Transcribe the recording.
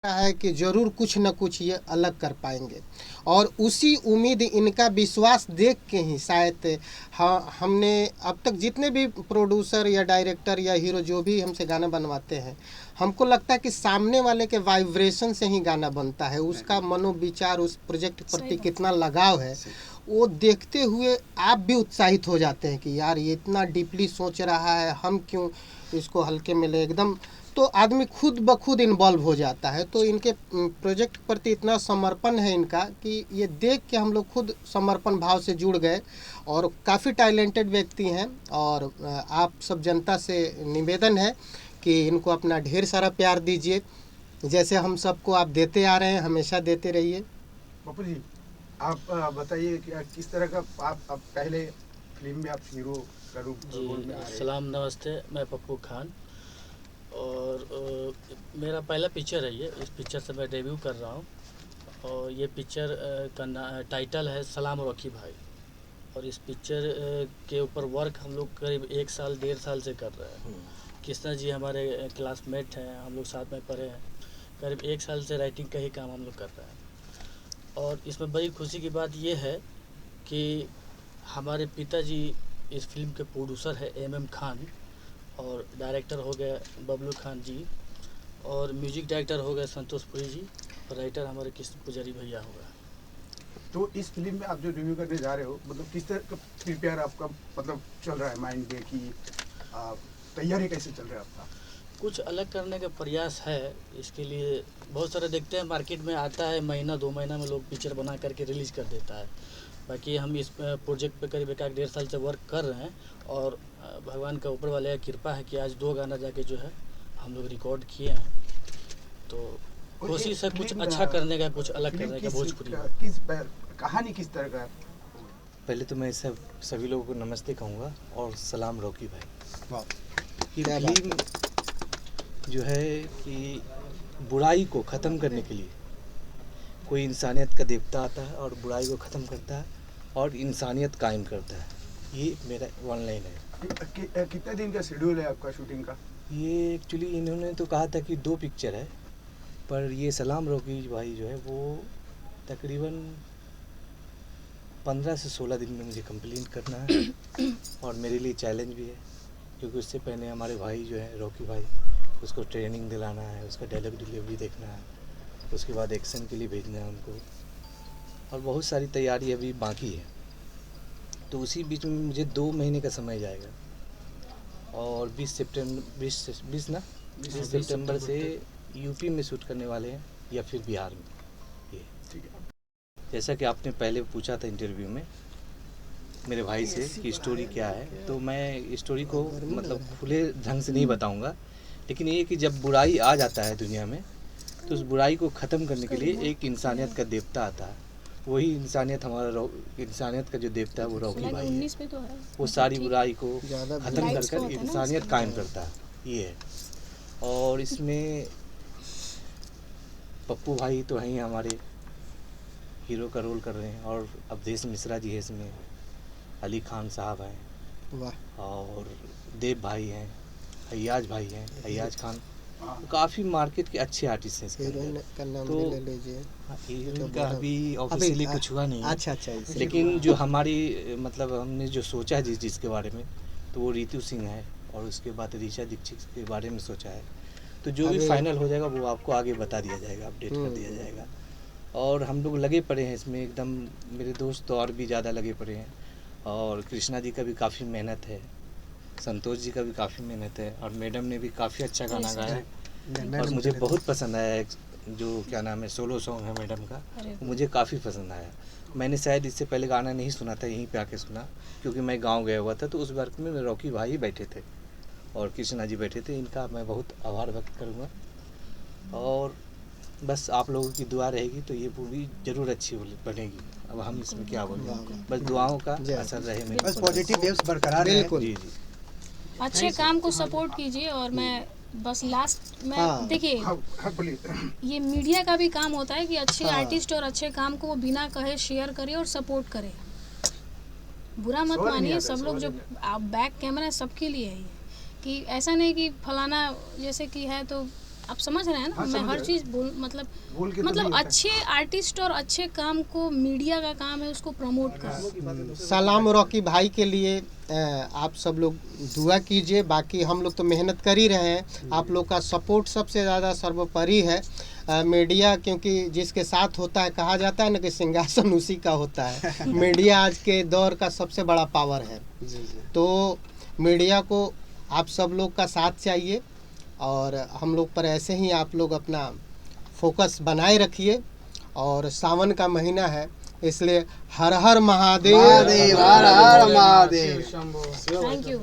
है कि ज़रूर कुछ न कुछ ये अलग कर पाएंगे और उसी उम्मीद इनका विश्वास देख के ही शायद हाँ हमने अब तक जितने भी प्रोड्यूसर या डायरेक्टर या हीरो जो भी हमसे गाना बनवाते हैं हमको लगता है कि सामने वाले के वाइब्रेशन से ही गाना बनता है, उसका मनोविचार उस प्रोजेक्ट प्रति कितना लगाव है वो देखते हुए आप भी उत्साहित हो जाते हैं कि यार ये इतना डीपली सोच रहा है, हम क्यों इसको हल्के में ले एकदम। तो आदमी खुद ब खुद इन्वॉल्व हो जाता है। तो इनके प्रोजेक्ट प्रति इतना समर्पण है इनका कि ये देख के हम लोग खुद समर्पण भाव से जुड़ गए और काफ़ी टैलेंटेड व्यक्ति हैं। और आप सब जनता से निवेदन है कि इनको अपना ढेर सारा प्यार दीजिए, जैसे हम सबको आप देते आ रहे हैं, हमेशा देते रहिए। पप्पू जी, आप बताइए कि किस तरह का आप पहले फिल्म में आप हीरो का रूप रोल में आ रहे हैं। सलाम नमस्ते, मैं पप्पू खान और मेरा पहला पिक्चर है ये। इस पिक्चर से मैं डेब्यू कर रहा हूँ और ये पिक्चर का टाइटल है सलाम रॉकी भाई। और इस पिक्चर के ऊपर वर्क हम लोग करीब 1 साल 1.5 साल से कर रहे हैं। कृष्णा जी हमारे क्लासमेट हैं, हम लोग साथ में पढ़े हैं। करीब 1 साल से राइटिंग का ही काम हम लोग कर रहे हैं। और इसमें बड़ी खुशी की बात ये है कि हमारे पिताजी इस फिल्म के प्रोड्यूसर है MM खान, और डायरेक्टर हो गए बबलू खान जी, और म्यूजिक डायरेक्टर हो गए संतोष पुरी जी, और राइटर हमारे कृष्ण पुजारी भैया हो गए। तो इस फिल्म में आप जो रिव्यू करने जा रहे हो, मतलब किस तरह का प्रिपेयर आपका मतलब चल रहा है माइंड में, कि तैयारी कैसे चल रहा है आपका? कुछ अलग करने का प्रयास है। इसके लिए बहुत सारे देखते हैं मार्केट में आता है, महीना 2 महीना में लोग पिक्चर बना करके रिलीज़ कर देता है। बाकी हम इस प्रोजेक्ट पे करीब 1.5 साल से वर्क कर रहे हैं और भगवान का ऊपर वाले का कृपा है कि आज 2 गाना जाके जो है हम लोग रिकॉर्ड किए हैं। तो कोशिश है कुछ अच्छा करने का, कुछ अलग करने का। भोजपुरी किस कहानी किस तरह का? पहले तो मैं सभी लोगों को नमस्ते कहूँगा और सलाम रॉकी भाई। ये फिल्म जो है कि बुराई को ख़त्म करने के लिए कोई इंसानियत का देवता आता है और बुराई को ख़त्म करता है और इंसानियत कायम करता है। ये मेरा वन लाइन है। कितने दिन का शेड्यूल है आपका शूटिंग का? ये एक्चुअली इन्होंने तो कहा था कि 2 पिक्चर है, पर ये सलाम रॉकी भाई जो है वो तकरीबन 15 से 16 दिन में मुझे कंप्लीट करना है। और मेरे लिए चैलेंज भी है, क्योंकि उससे पहले हमारे भाई जो है रॉकी भाई, उसको ट्रेनिंग दिलाना है, उसका डायलॉग डिलीवरी देखना है, उसके बाद एक्शन के लिए भेजना है उनको, और बहुत सारी तैयारी अभी बाकी है। तो उसी बीच में मुझे 2 महीने का समय जाएगा। और 20 सितंबर से यूपी में शूट करने वाले हैं या फिर बिहार में। ये ठीक है। जैसा कि आपने पहले पूछा था इंटरव्यू में मेरे भाई से कि स्टोरी क्या है, तो मैं स्टोरी को मतलब खुले ढंग से नहीं बताऊंगा, लेकिन ये कि जब बुराई आ जाता है दुनिया में तो उस बुराई को ख़त्म करने के लिए एक इंसानियत का देवता आता है। वही इंसानियत इंसानियत का जो देवता है वो रॉकी भाई है। वो सारी बुराई को ख़त्म कर कर इंसानियत कायम करता है, ये है। और इसमें पप्पू भाई तो हैं हमारे, हीरो का रोल कर रहे हैं, और अवधेश मिश्रा जी है इसमें, अली खान साहब हैं, और देव भाई हैं, अय्याज भाई हैं, अय्याज खान। काफ़ी मार्केट के अच्छे आर्टिस्ट हैं इसके अंदर। तो हीरोइन का अभी ऑफिशियली कुछ हुआ नहीं है। अच्छा, लेकिन जो हमारी मतलब हमने जो सोचा जिसके बारे में, तो वो रितु सिंह है, और उसके बाद ऋचा दीक्षित के बारे में सोचा है। तो जो भी फाइनल हो जाएगा वो आपको आगे बता दिया जाएगा, अपडेट कर दिया जाएगा। और हम लोग लगे पड़े हैं इसमें एकदम, मेरे दोस्त तो और भी ज़्यादा लगे पड़े हैं, और कृष्णा जी का भी काफ़ी मेहनत है, संतोष जी का भी काफ़ी मेहनत है, और मैडम ने भी काफ़ी अच्छा गाना गाया है। और मुझे बहुत पसंद आया जो क्या नाम है सोलो सॉन्ग है मैडम का, मुझे काफ़ी पसंद आया। मैंने शायद इससे पहले गाना नहीं सुना था, यहीं पे आके सुना, क्योंकि मैं गांव गया हुआ था। तो उस वर्क में रॉकी भाई बैठे थे और कृष्णा जी बैठे थे। इनका मैं बहुत आभार व्यक्त करूँगा, और बस आप लोगों की दुआ रहेगी तो ये मूवी ज़रूर अच्छी बनेगी। अब हम इसमें क्या बोलें, बस दुआओं का असर रहे मेरे, बस पॉजिटिव वेव्स बरकरार रहे। जी। अच्छे काम को सपोर्ट कीजिए। और मैं बस लास्ट में देखिए, ये मीडिया का भी काम होता है कि अच्छे आर्टिस्ट और अच्छे काम को वो बिना कहे शेयर करे और सपोर्ट करे। बुरा मत मानिए, सब लोग जो आप बैक कैमरा सबके लिए है, कि ऐसा नहीं कि फलाना जैसे कि है तो आप समझ रहे हैं ना, हाँ, मैं समझ हर रहे। चीज़ बोल बोल के तो नहीं मतलब होता है। अच्छे आर्टिस्ट और अच्छे काम को मीडिया का काम है उसको प्रमोट करना। सलाम रॉकी भाई के लिए आप सब लोग दुआ कीजिए। बाकी हम लोग तो मेहनत कर ही रहे हैं, आप लोग का सपोर्ट सबसे ज़्यादा सर्वोपरि है। मीडिया क्योंकि जिसके साथ होता है, कहा जाता है ना कि सिंहासन उसी का होता है। मीडिया आज के दौर का सबसे बड़ा पावर है। तो मीडिया को आप सब लोग का साथ चाहिए और हम लोग पर ऐसे ही आप लोग अपना फोकस बनाए रखिए। और सावन का महीना है, इसलिए हर हर महादेव। Thank you.